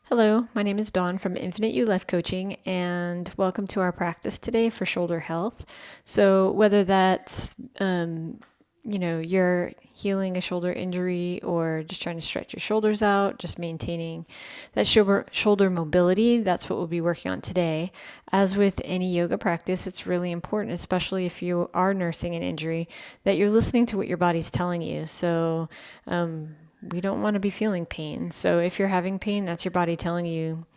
Hello, my name is Dawn from Infinite You Life Coaching, and welcome to our practice today for shoulder health. So, whether that's you're healing a shoulder injury or just trying to stretch your shoulders out, just maintaining that shoulder mobility, that's what we'll be working on today. As with any yoga practice, it's really important, especially if you are nursing an injury, that you're listening to what your body's telling you. So, we don't want to be feeling pain. So if you're having pain, that's your body telling you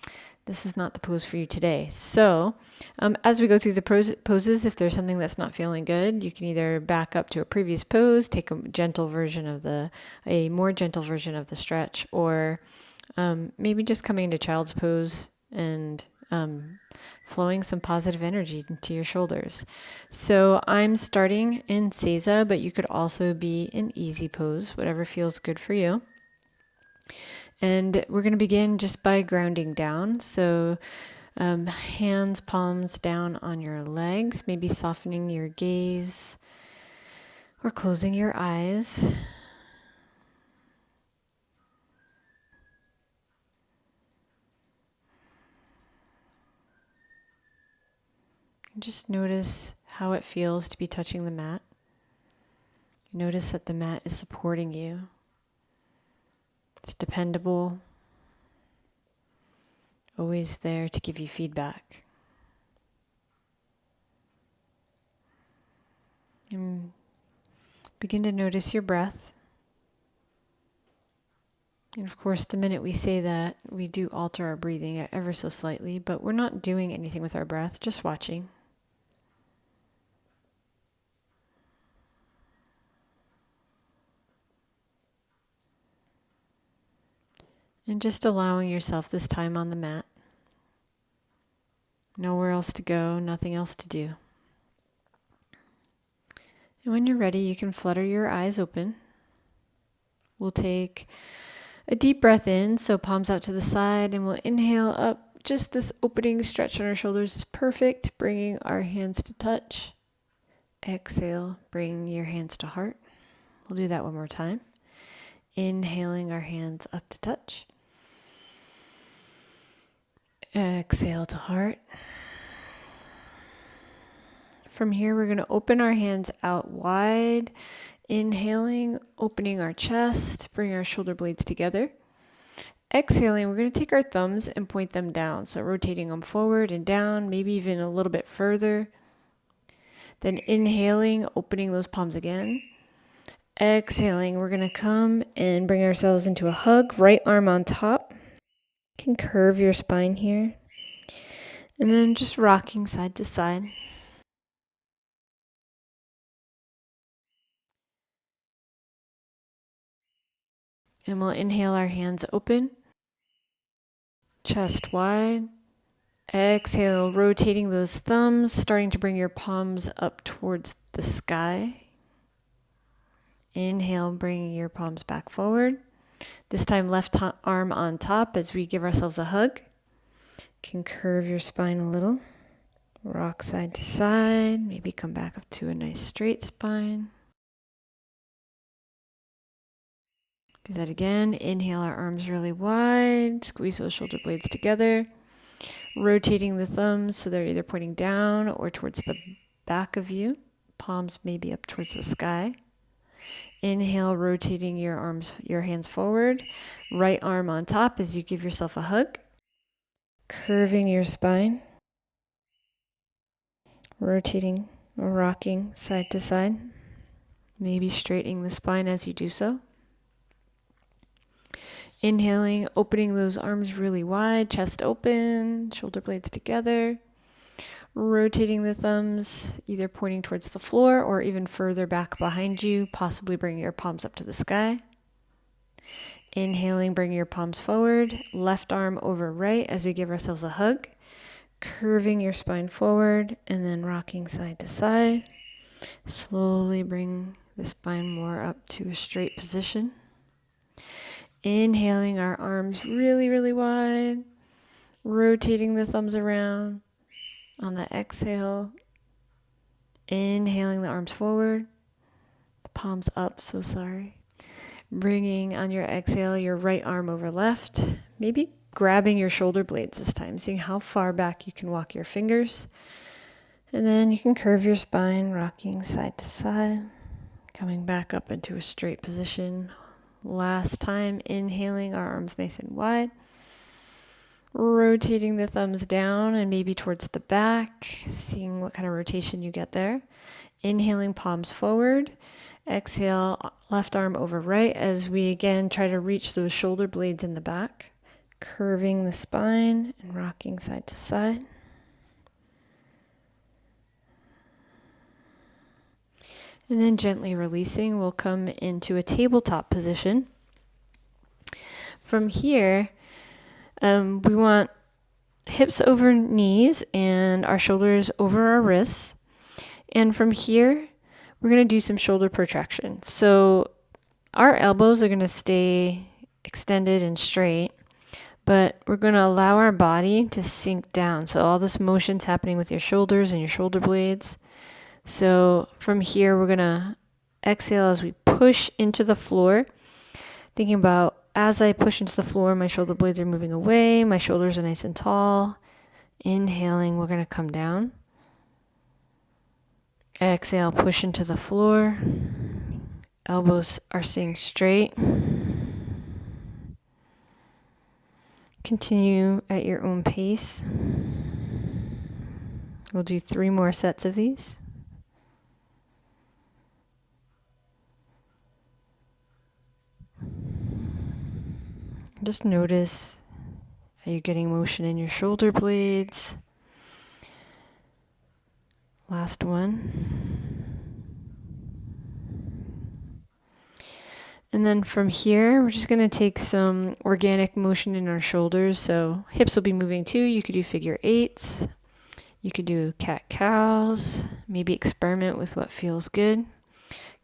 this is not the pose for you today. So as we go through the poses, if there's something that's not feeling good, you can either back up to a previous pose, take a more gentle version of the stretch, or maybe just coming into child's pose and flowing some positive energy into your shoulders. So I'm starting in Seiza, but you could also be in easy pose, whatever feels good for you. And we're going to begin just by grounding down. So hands, palms down on your legs, maybe softening your gaze or closing your eyes. Just notice how it feels to be touching the mat. Notice that the mat is supporting you. It's dependable, always there to give you feedback. And begin to notice your breath. And of course, the minute we say that, we do alter our breathing ever so slightly, but we're not doing anything with our breath, just watching. And just allowing yourself this time on the mat. Nowhere else to go, nothing else to do. And when you're ready, you can flutter your eyes open. We'll take a deep breath in, so palms out to the side, and we'll inhale up. Just this opening stretch on our shoulders is perfect, bringing our hands to touch. Exhale, bring your hands to heart. We'll do that one more time. Inhaling our hands up to touch. Exhale to heart. From here, we're going to open our hands out wide. Inhaling, opening our chest, bring our shoulder blades together. Exhaling, we're going to take our thumbs and point them down. So rotating them forward and down, maybe even a little bit further. Then inhaling, opening those palms again. Exhaling, we're going to come and bring ourselves into a hug. Right arm on top. You can curve your spine here. And then just rocking side to side. And we'll inhale our hands open. Chest wide. Exhale, rotating those thumbs, starting to bring your palms up towards the sky. Inhale, bringing your palms back forward. This time left arm on top as we give ourselves a hug. You can curve your spine a little. Rock side to side. Maybe come back up to a nice straight spine. Do that again. Inhale our arms really wide. Squeeze those shoulder blades together. Rotating the thumbs so they're either pointing down or towards the back of you. Palms maybe up towards the sky. Inhale, rotating your hands forward. Right arm on top as you give yourself a hug. Curving your spine. Rotating or rocking side to side. Maybe straightening the spine as you do so. Inhaling, opening those arms really wide, chest open, shoulder blades together. Rotating the thumbs, either pointing towards the floor or even further back behind you, possibly bringing your palms up to the sky. Inhaling, bring your palms forward, left arm over right as we give ourselves a hug. Curving your spine forward and then rocking side to side. Slowly bring the spine more up to a straight position. Inhaling our arms really, really wide. Rotating the thumbs around. On the exhale, inhaling the arms forward. The palms up, so sorry. Bringing on your exhale your right arm over left. Maybe grabbing your shoulder blades this time, seeing how far back you can walk your fingers. And then you can curve your spine, rocking side to side, coming back up into a straight position. Last time, inhaling, our arms nice and wide. Rotating the thumbs down and maybe towards the back, seeing what kind of rotation you get there. Inhaling, palms forward. Exhale, left arm over right as we again try to reach those shoulder blades in the back. Curving the spine and rocking side to side. And then gently releasing, we'll come into a tabletop position. From here, we want hips over knees and our shoulders over our wrists. And from here, we're going to do some shoulder protraction. So our elbows are going to stay extended and straight, but we're going to allow our body to sink down. So all this motion's happening with your shoulders and your shoulder blades. So from here, we're going to exhale as we push into the floor, thinking about as I push into the floor, my shoulder blades are moving away, my shoulders are nice and tall. Inhaling, we're going to come down. Exhale, push into the floor. Elbows are staying straight. Continue at your own pace. We'll do 3 more sets of these. Just notice how you're getting motion in your shoulder blades. Last one. And then from here, we're just going to take some organic motion in our shoulders. So hips will be moving too. You could do figure 8s. You could do cat-cows. Maybe experiment with what feels good.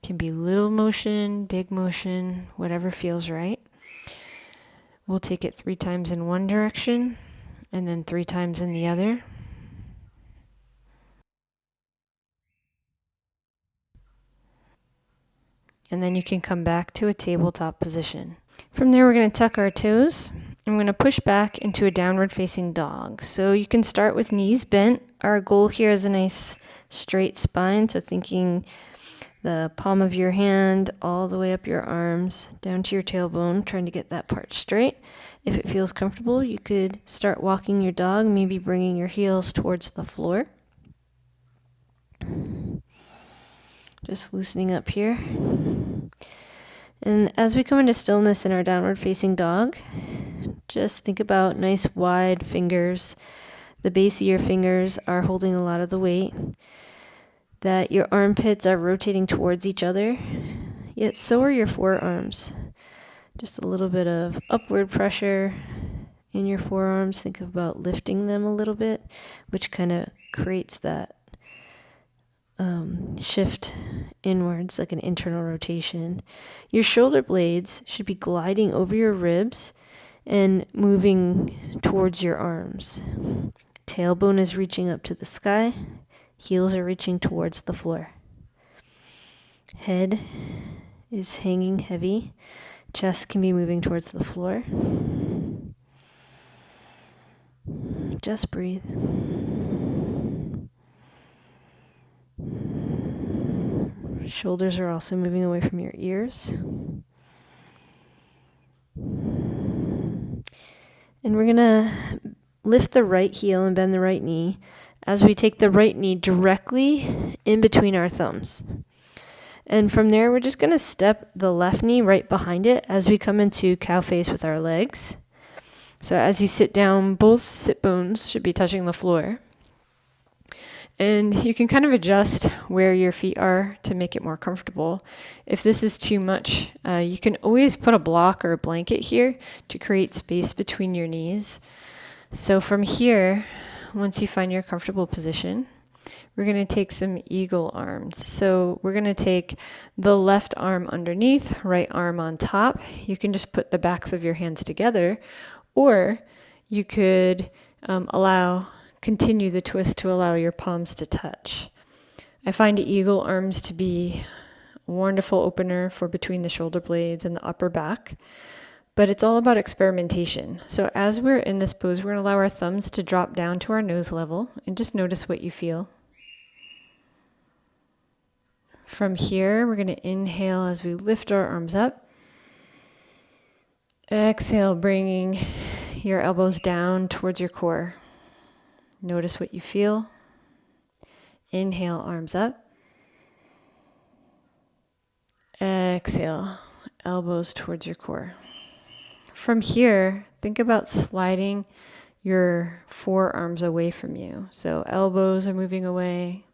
Can be little motion, big motion, whatever feels right. We'll take it 3 times in one direction and then 3 times in the other. And then you can come back to a tabletop position. From there, we're going to tuck our toes and we're going to push back into a downward facing dog. So you can start with knees bent. Our goal here is a nice straight spine. So thinking the palm of your hand all the way up your arms, down to your tailbone, trying to get that part straight. If it feels comfortable, you could start walking your dog, maybe bringing your heels towards the floor. Just loosening up here. And as we come into stillness in our downward facing dog, just think about nice wide fingers. The base of your fingers are holding a lot of the weight. That your armpits are rotating towards each other, yet so are your forearms. Just a little bit of upward pressure in your forearms. Think about lifting them a little bit, which kind of creates that shift inwards, like an internal rotation. Your shoulder blades should be gliding over your ribs and moving towards your arms. Tailbone is reaching up to the sky. Heels are reaching towards the floor. Head is hanging heavy. Chest can be moving towards the floor. Just breathe. Shoulders are also moving away from your ears. And we're going to lift the right heel and bend the right knee as we take the right knee directly in between our thumbs. And from there, we're just going to step the left knee right behind it as we come into cow face with our legs. So as you sit down, both sit bones should be touching the floor. And you can kind of adjust where your feet are to make it more comfortable. If this is too much, you can always put a block or a blanket here to create space between your knees. So from here, once you find your comfortable position, we're going to take some eagle arms. So we're going to take the left arm underneath, right arm on top. You can just put the backs of your hands together, or you could continue the twist to allow your palms to touch. I find eagle arms to be a wonderful opener for between the shoulder blades and the upper back. But it's all about experimentation. So as we're in this pose, we're going to allow our thumbs to drop down to our nose level and just notice what you feel. From here, we're going to inhale as we lift our arms up. Exhale, bringing your elbows down towards your core. Notice what you feel. Inhale, arms up. Exhale, elbows towards your core. From here, think about sliding your forearms away from you. So elbows are moving away.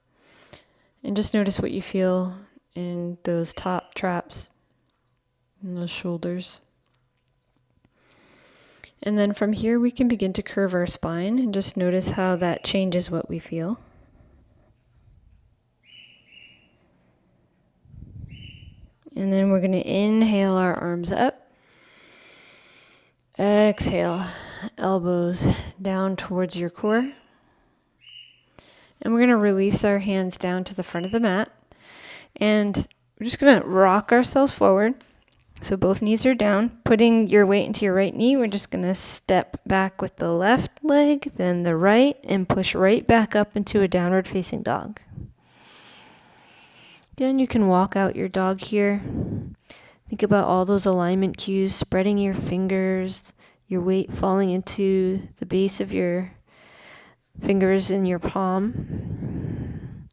And just notice what you feel in those top traps and those shoulders. And then from here, we can begin to curve our spine and just notice how that changes what we feel. And then we're going to inhale our arms up. Exhale, elbows down towards your core. And we're going to release our hands down to the front of the mat. And we're just going to rock ourselves forward. So both knees are down. Putting your weight into your right knee, we're just going to step back with the left leg, then the right, and push right back up into a downward facing dog. Again, you can walk out your dog here. Think about all those alignment cues, spreading your fingers, your weight falling into the base of your fingers in your palm,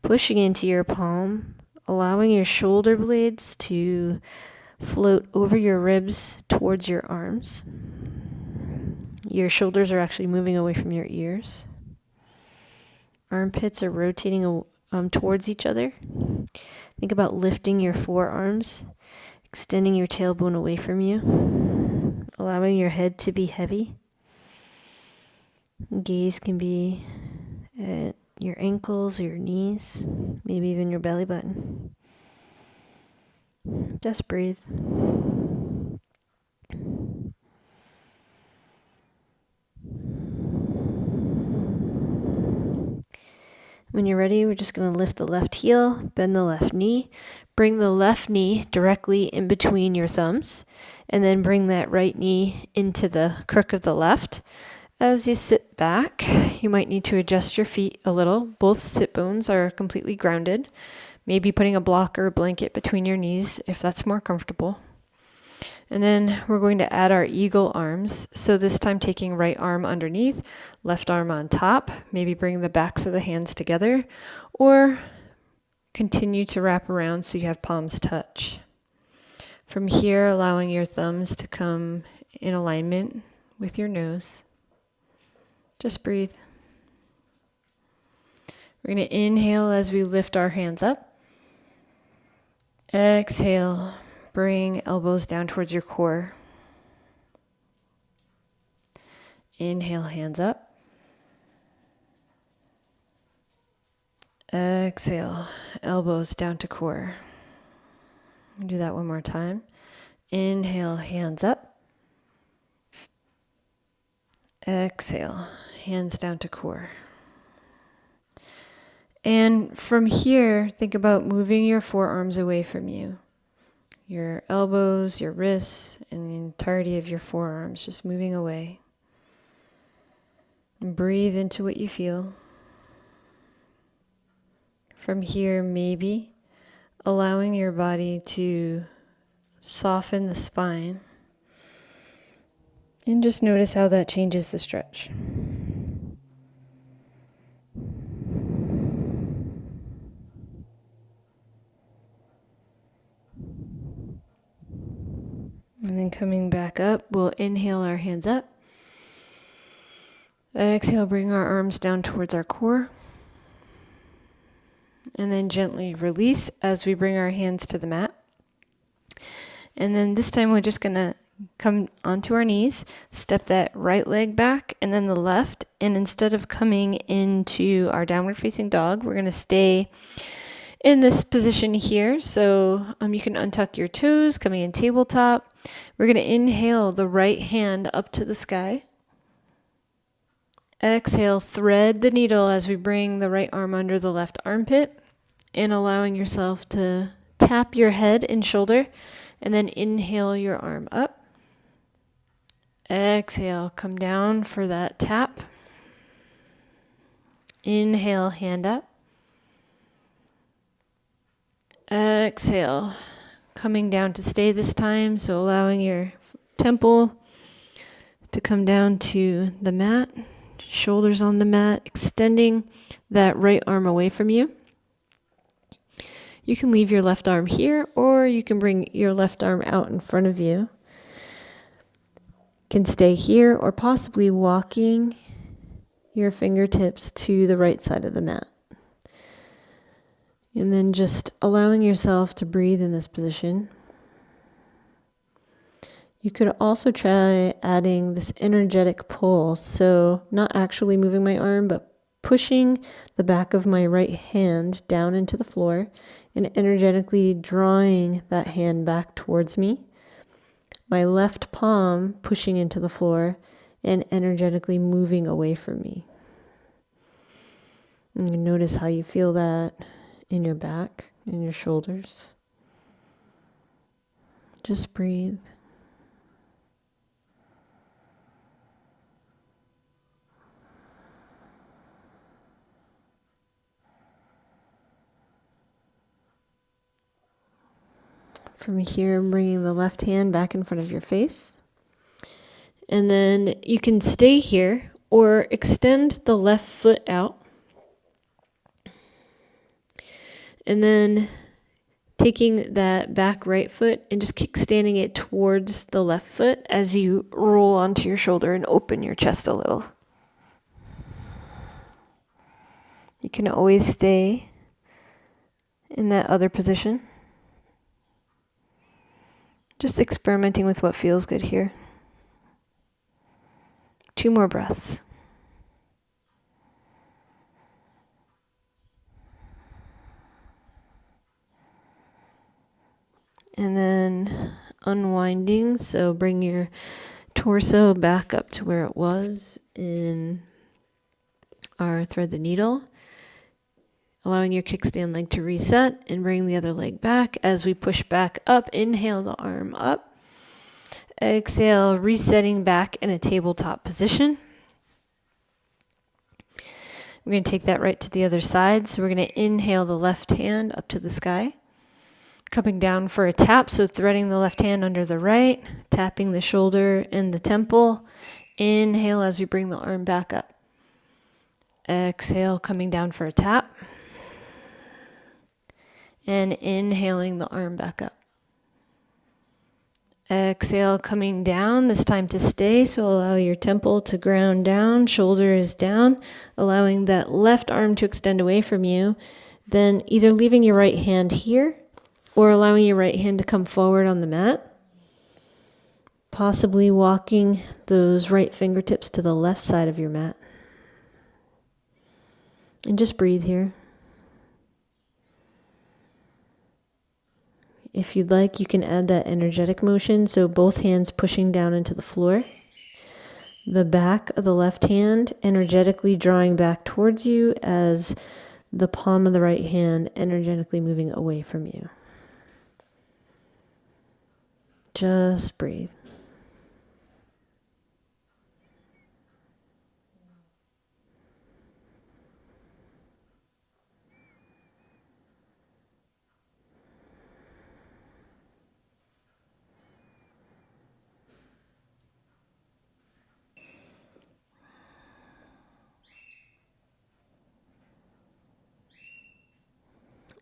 pushing into your palm, allowing your shoulder blades to float over your ribs towards your arms. Your shoulders are actually moving away from your ears. Armpits are rotating towards each other. Think about lifting your forearms, extending your tailbone away from you, allowing your head to be heavy. Gaze can be at your ankles or your knees, maybe even your belly button. Just breathe. When you're ready, we're just going to lift the left heel, bend the left knee, bring the left knee directly in between your thumbs, and then bring that right knee into the crook of the left. As you sit back, you might need to adjust your feet a little. Both sit bones are completely grounded. Maybe putting a block or a blanket between your knees if that's more comfortable. And then we're going to add our eagle arms. So this time taking right arm underneath, left arm on top. Maybe bring the backs of the hands together or continue to wrap around so you have palms touch. From here, allowing your thumbs to come in alignment with your nose. Just breathe. We're going to inhale as we lift our hands up. Exhale, bring elbows down towards your core. Inhale, hands up. Exhale, elbows down to core. Do that one more time. Inhale, hands up. Exhale, hands down to core. And from here, think about moving your forearms away from you. Your elbows, your wrists, and the entirety of your forearms just moving away. And breathe into what you feel. From here, maybe allowing your body to soften the spine. And just notice how that changes the stretch. And then coming back up, we'll inhale our hands up. Exhale, bring our arms down towards our core. And then gently release as we bring our hands to the mat. And then this time we're just going to come onto our knees, step that right leg back and then the left. And instead of coming into our downward facing dog, we're going to stay in this position here. So you can untuck your toes, coming in tabletop. We're going to inhale the right hand up to the sky. Exhale, thread the needle as we bring the right arm under the left armpit and allowing yourself to tap your head and shoulder and then inhale your arm up. Exhale, come down for that tap. Inhale, hand up. Exhale, coming down to stay this time, so allowing your temple to come down to the mat, shoulders on the mat, extending that right arm away from you. You can leave your left arm here, or you can bring your left arm out in front of you. Can stay here, or possibly walking your fingertips to the right side of the mat. And then just allowing yourself to breathe in this position. You could also try adding this energetic pull. So not actually moving my arm, but pushing the back of my right hand down into the floor and energetically drawing that hand back towards me. My left palm pushing into the floor and energetically moving away from me. And you notice how you feel that in your back, in your shoulders. Just breathe. From here, bringing the left hand back in front of your face. And then you can stay here or extend the left foot out. And then taking that back right foot and just kickstanding it towards the left foot as you roll onto your shoulder and open your chest a little. You can always stay in that other position. Just experimenting with what feels good here. 2 more breaths. And then unwinding, so bring your torso back up to where it was in our thread the needle. Allowing your kickstand leg to reset and bring the other leg back as we push back up. Inhale the arm up. Exhale, resetting back in a tabletop position. We're going to take that right to the other side. So we're going to inhale the left hand up to the sky. Coming down for a tap, so threading the left hand under the right, tapping the shoulder and the temple. Inhale as we bring the arm back up. Exhale, coming down for a tap. And inhaling the arm back up. Exhale, coming down, this time to stay, so allow your temple to ground down, shoulder is down, allowing that left arm to extend away from you, then either leaving your right hand here, or allowing your right hand to come forward on the mat, possibly walking those right fingertips to the left side of your mat. And just breathe here. If you'd like, you can add that energetic motion, so both hands pushing down into the floor. The back of the left hand energetically drawing back towards you as the palm of the right hand energetically moving away from you. Just breathe.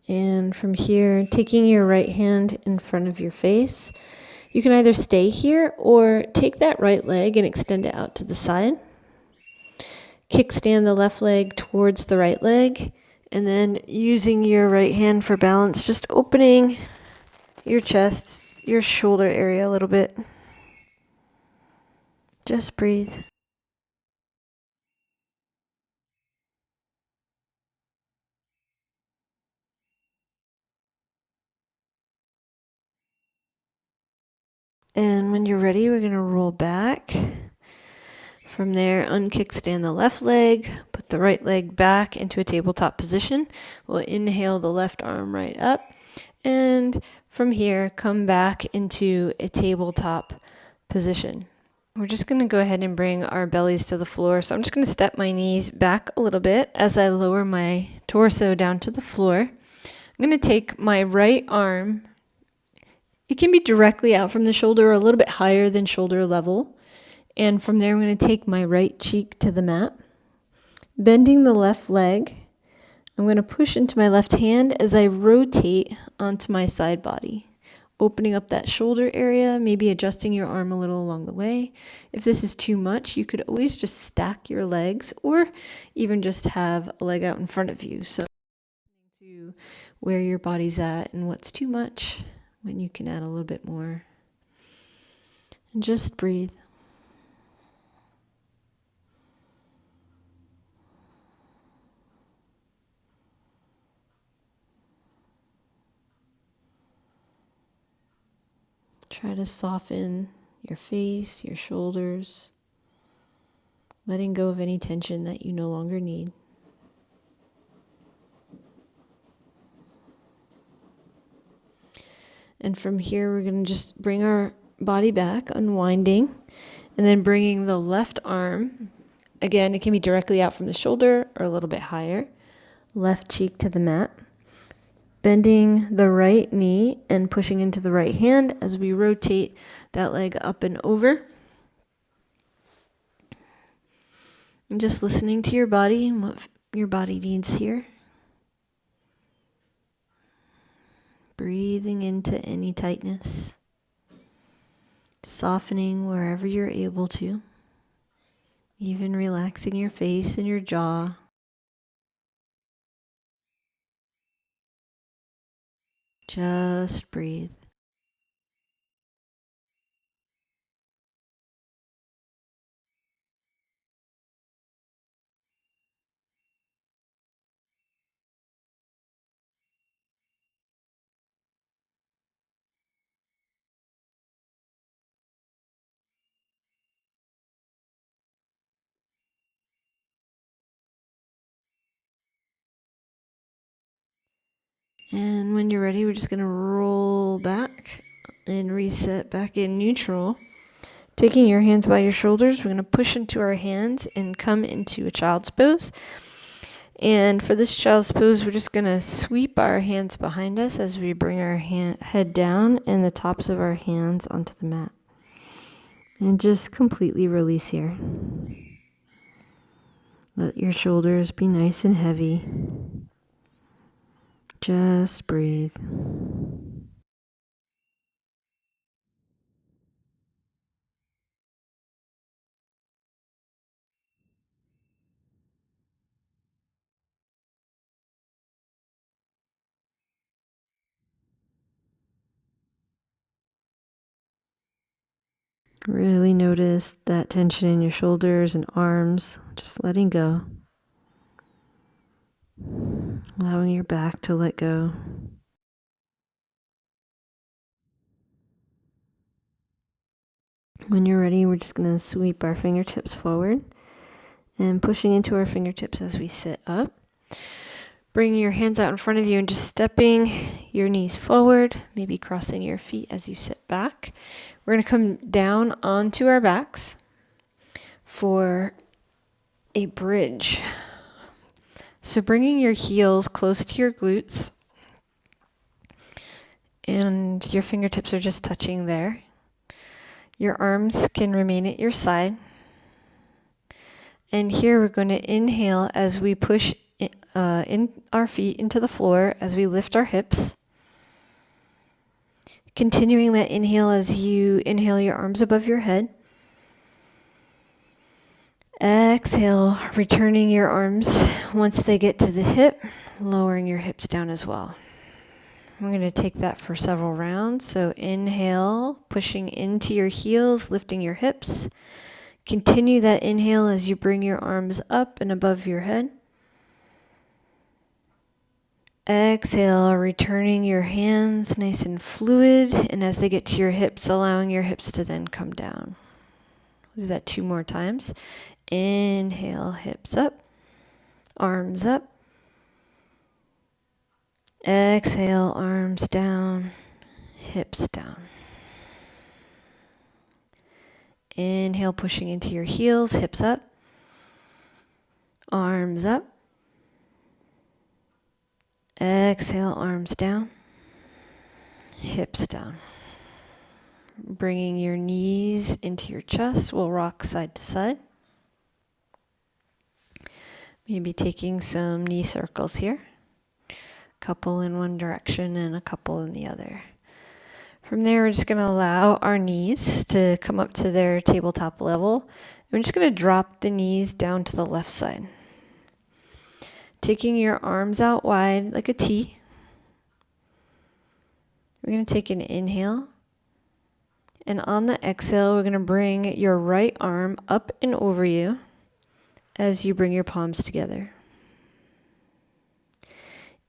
And from here, taking your right hand in front of your face, you can either stay here or take that right leg and extend it out to the side. Kickstand the left leg towards the right leg, and then using your right hand for balance, just opening your chest, your shoulder area a little bit. Just breathe. And when you're ready, we're going to roll back. From there, unkickstand the left leg, put the right leg back into a tabletop position. We'll inhale the left arm right up. And from here, come back into a tabletop position. We're just going to go ahead and bring our bellies to the floor. So I'm just going to step my knees back a little bit as I lower my torso down to the floor. I'm going to take my right arm. It can be directly out from the shoulder or a little bit higher than shoulder level. And from there, I'm going to take my right cheek to the mat. Bending the left leg, I'm going to push into my left hand as I rotate onto my side body. Opening up that shoulder area, maybe adjusting your arm a little along the way. If this is too much, you could always just stack your legs or even just have a leg out in front of you. So to where your body's at and what's too much, when you can add a little bit more. And just breathe. Try to soften your face, your shoulders, letting go of any tension that you no longer need. And from here, we're going to just bring our body back, unwinding, and then bringing the left arm. Again, it can be directly out from the shoulder or a little bit higher. Left cheek to the mat. Bending the right knee and pushing into the right hand as we rotate that leg up and over. And just listening to your body and what your body needs here. Breathing into any tightness. Softening wherever you're able to. Even relaxing your face and your jaw. Just breathe. And when you're ready, we're just going to roll back and reset back in neutral. Taking your hands by your shoulders, we're going to push into our hands and come into a child's pose. And for this child's pose, we're just going to sweep our hands behind us as we bring our head down and the tops of our hands onto the mat. And just completely release here. Let your shoulders be nice and heavy. Just breathe. Really notice that tension in your shoulders and arms, just letting go. Allowing your back to let go. When you're ready, we're just going to sweep our fingertips forward and pushing into our fingertips as we sit up. Bringing your hands out in front of you and just stepping your knees forward, maybe crossing your feet as you sit back. We're going to come down onto our backs for a bridge. So bringing your heels close to your glutes and your fingertips are just touching there. Your arms can remain at your side. And here we're going to inhale as we push in our feet into the floor as we lift our hips. Continuing that inhale as you inhale your arms above your head. Exhale, returning your arms once they get to the hip, lowering your hips down as well. We're going to take that for several rounds. So inhale, pushing into your heels, lifting your hips. Continue that inhale as you bring your arms up and above your head. Exhale, returning your hands nice and fluid, and as they get to your hips, allowing your hips to then come down. We'll do that 2 more times. Inhale, hips up, arms up. Exhale, arms down, hips down. Inhale, pushing into your heels, hips up, arms up. Exhale, arms down, hips down. Bringing your knees into your chest, we'll rock side to side. Maybe taking some knee circles here. A couple in one direction and a couple in the other. From there, we're just going to allow our knees to come up to their tabletop level. We're just going to drop the knees down to the left side. Taking your arms out wide like a T. We're going to take an inhale. And on the exhale, we're going to bring your right arm up and over you as you bring your palms together.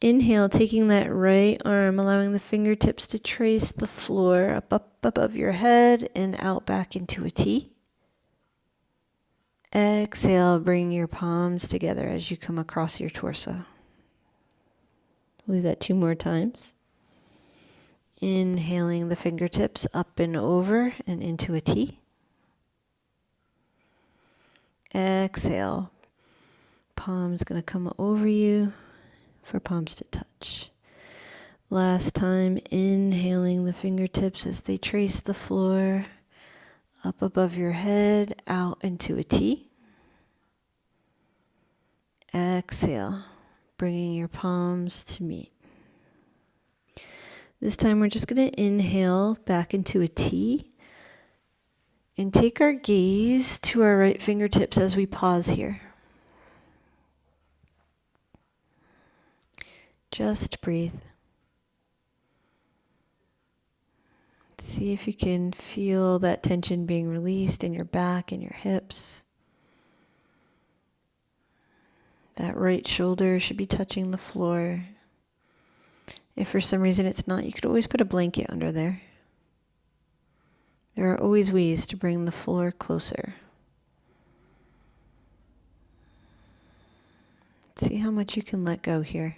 Inhale, taking that right arm, allowing the fingertips to trace the floor up above your head and out back into a T. Exhale, bring your palms together as you come across your torso. We'll do that 2 more times. Inhaling the fingertips up and over and into a T. Exhale. Palms going to come over you for palms to touch. Last time, inhaling the fingertips as they trace the floor up above your head, out into a T. Exhale, bringing your palms to meet. This time we're just going to inhale back into a T and take our gaze to our right fingertips as we pause here. Just breathe. See if you can feel that tension being released in your back and your hips. That right shoulder should be touching the floor. If for some reason it's not, you could always put a blanket under there. There are always ways to bring the floor closer. See how much you can let go here.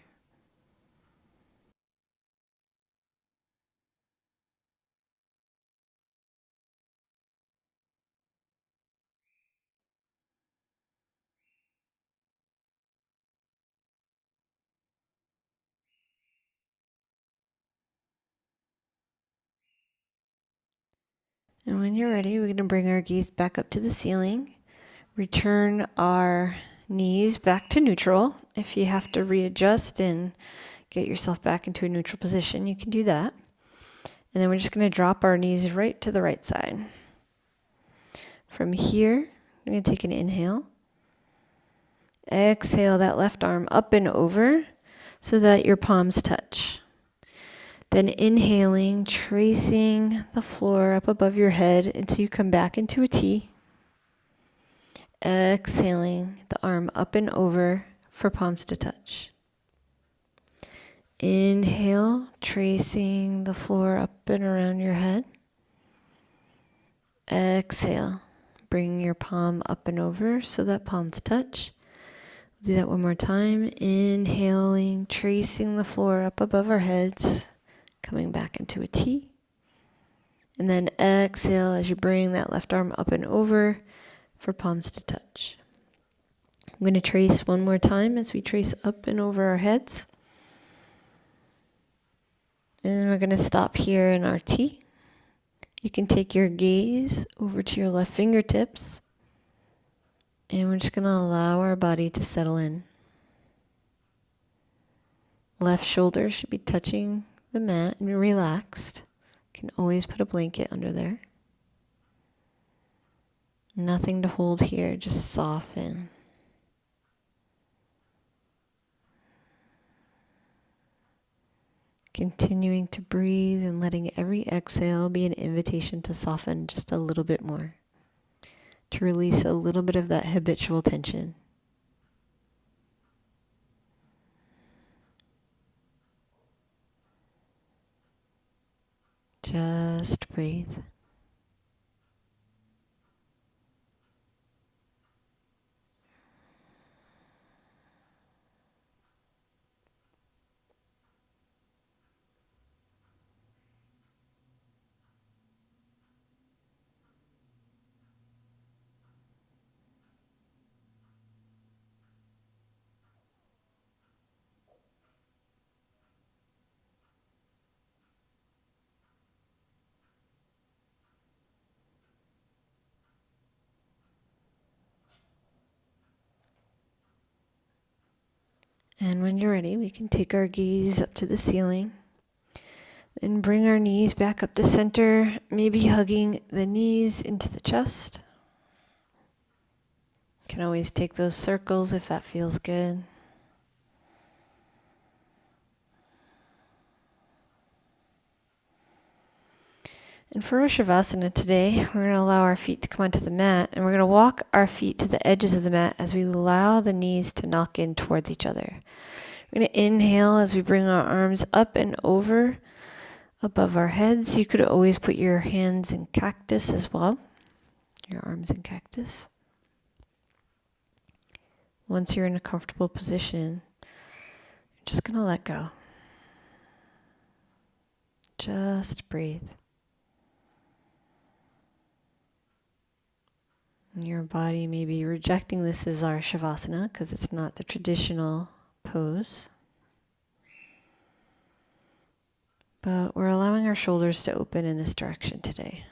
And when you're ready, we're going to bring our gaze back up to the ceiling. Return our knees back to neutral. If you have to readjust and get yourself back into a neutral position, you can do that. And then we're just going to drop our knees right to the right side. From here, I'm going to take an inhale. Exhale that left arm up and over so that your palms touch. Then inhaling, tracing the floor up above your head until you come back into a T. Exhaling the arm up and over for palms to touch. Inhale, tracing the floor up and around your head. Exhale, bring your palm up and over so that palms touch. Do that one more time. Inhaling, tracing the floor up above our heads, coming back into a T. And then exhale as you bring that left arm up and over for palms to touch. I'm going to trace one more time as we trace up and over our heads. And then we're going to stop here in our T. You can take your gaze over to your left fingertips. And we're just going to allow our body to settle in. Left shoulder should be touching the mat and relaxed. You can always put a blanket under there. Nothing to hold here, just soften. Continuing to breathe and letting every exhale be an invitation to soften just a little bit more. To release a little bit of that habitual tension. Just breathe. And when you're ready, we can take our gaze up to the ceiling and bring our knees back up to center, maybe hugging the knees into the chest. You can always take those circles if that feels good. And for our Shavasana today, we're going to allow our feet to come onto the mat, and we're going to walk our feet to the edges of the mat as we allow the knees to knock in towards each other. We're going to inhale as we bring our arms up and over above our heads. You could always put your hands in cactus as well, your arms in cactus. Once you're in a comfortable position, you're just going to let go. Just breathe. Your body may be rejecting this as our Shavasana because it's not the traditional pose. But we're allowing our shoulders to open in this direction today.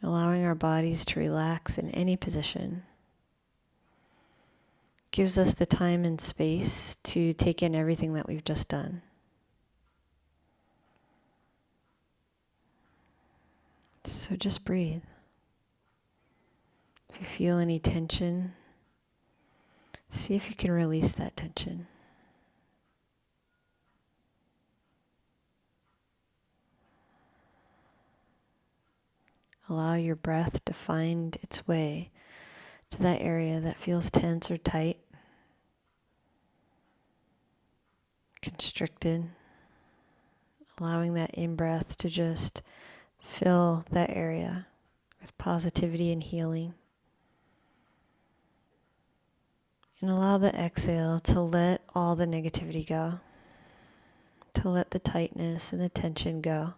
Allowing our bodies to relax in any position gives us the time and space to take in everything that we've just done. So just breathe. If you feel any tension, see if you can release that tension. Allow your breath to find its way to that area that feels tense or tight, constricted. Allowing that in-breath to just fill that area with positivity and healing. And allow the exhale to let all the negativity go, to let the tightness and the tension go.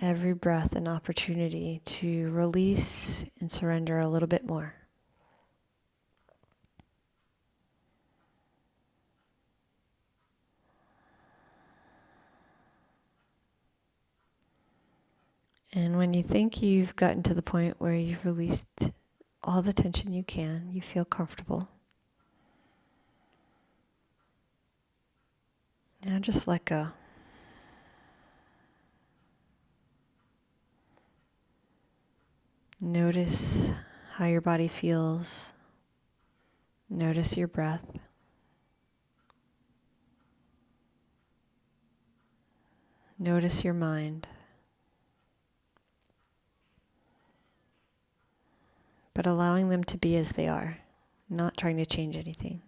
Every breath an opportunity to release and surrender a little bit more. And when you think you've gotten to the point where you've released all the tension you can, you feel comfortable, now just let go. Notice how your body feels. Notice your breath. Notice your mind. But allowing them to be as they are, not trying to change anything.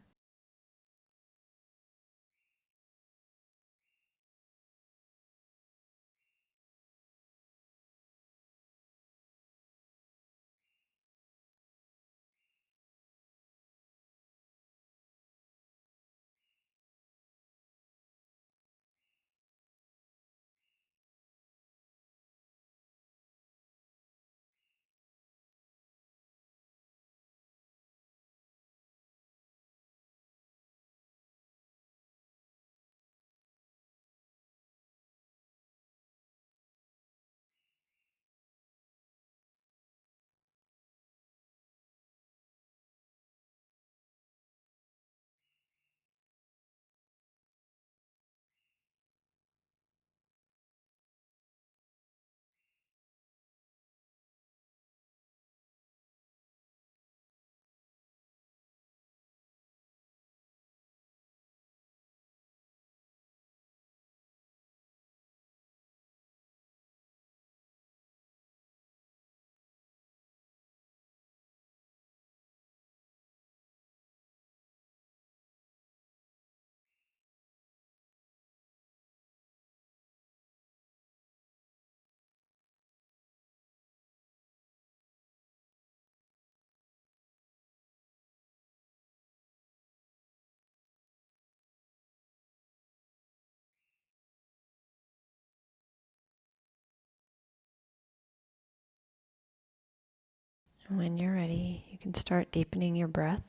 And when you're ready, you can start deepening your breath.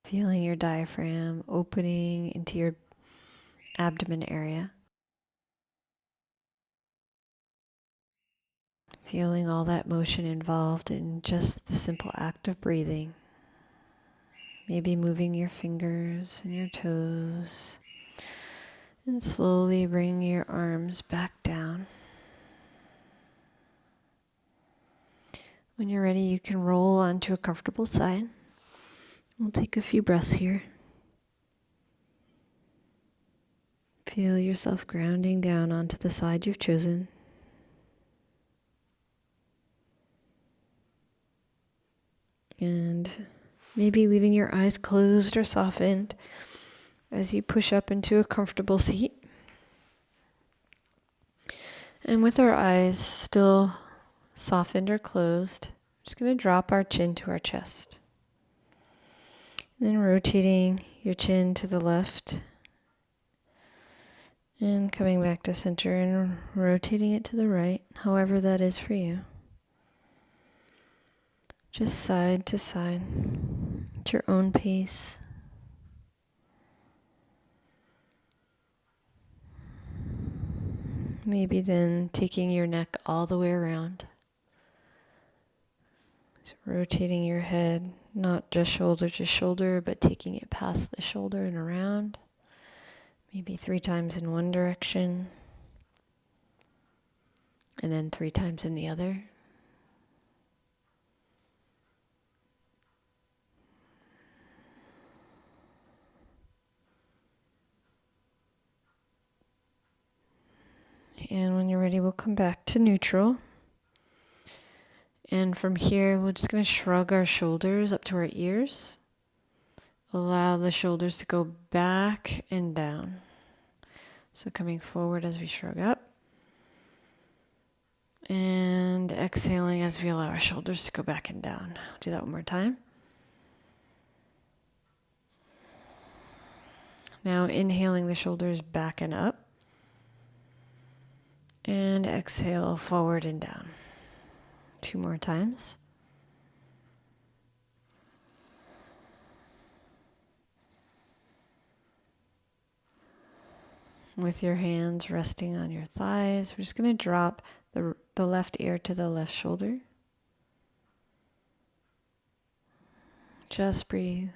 Feeling your diaphragm opening into your abdomen area. Feeling all that motion involved in just the simple act of breathing. Maybe moving your fingers and your toes. And slowly bring your arms back down. When you're ready, you can roll onto a comfortable side. We'll take a few breaths here. Feel yourself grounding down onto the side you've chosen. And maybe leaving your eyes closed or softened as you push up into a comfortable seat. And with our eyes still softened or closed, I'm just going to drop our chin to our chest. And then rotating your chin to the left and coming back to center and rotating it to the right, however that is for you. Just side to side at your own pace. Maybe then taking your neck all the way around. So rotating your head, not just shoulder to shoulder, but taking it past the shoulder and around. Maybe 3 times in one direction, and then 3 times in the other. And when you're ready, we'll come back to neutral. And from here, we're just going to shrug our shoulders up to our ears. Allow the shoulders to go back and down. So coming forward as we shrug up. And exhaling as we allow our shoulders to go back and down. Do that one more time. Now inhaling the shoulders back and up. And exhale forward and down. 2 more times. With your hands resting on your thighs, we're just going to drop the left ear to the left shoulder. Just breathe.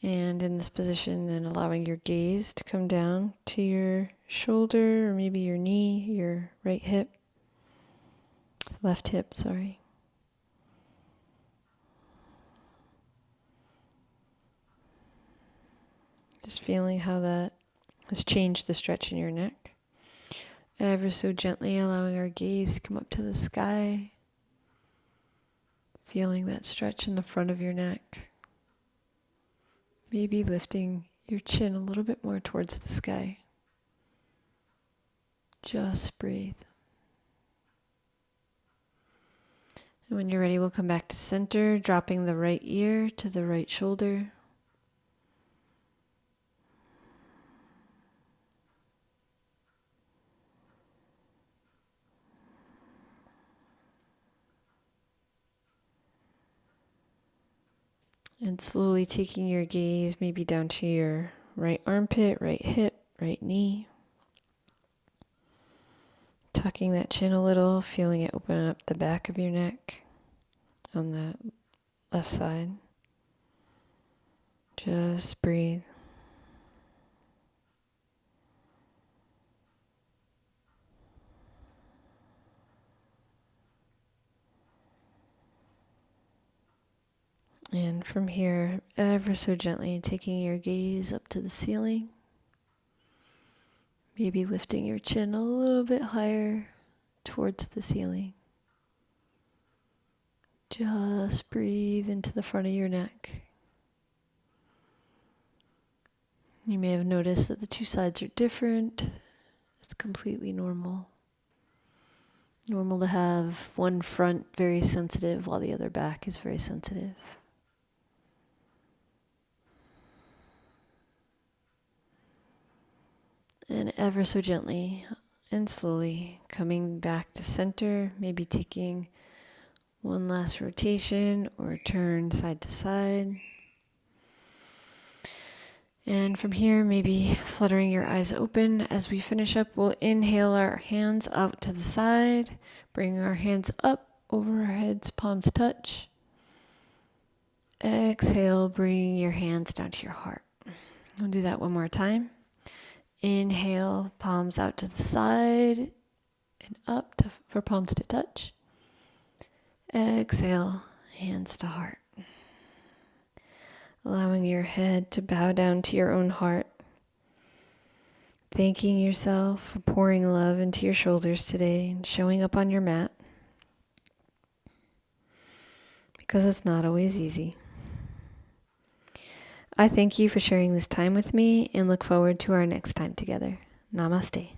And in this position, then allowing your gaze to come down to your shoulder, or maybe your knee, your right hip, left hip, sorry. Just feeling how that has changed the stretch in your neck. Ever so gently allowing our gaze to come up to the sky. Feeling that stretch in the front of your neck. Maybe lifting your chin a little bit more towards the sky. Just breathe. And when you're ready, we'll come back to center, dropping the right ear to the right shoulder. And slowly taking your gaze maybe down to your right armpit, right hip, right knee. Tucking that chin a little, feeling it open up the back of your neck on the left side. Just breathe. And from here, ever so gently taking your gaze up to the ceiling. Maybe lifting your chin a little bit higher towards the ceiling. Just breathe into the front of your neck. You may have noticed that the 2 sides are different. It's completely normal. Normal to have one front very sensitive while the other back is very sensitive. And ever so gently and slowly coming back to center, maybe taking One last rotation or turn side to side. And from here, maybe fluttering your eyes open as we finish up, we'll inhale our hands out to the side, bring our hands up over our heads, palms touch. Exhale, bring your hands down to your heart. We'll do that one more time. Inhale, palms out to the side and up for palms to touch. Exhale, hands to heart. Allowing your head to bow down to your own heart. Thanking yourself for pouring love into your shoulders today and showing up on your mat. Because it's not always easy. I thank you for sharing this time with me and look forward to our next time together. Namaste.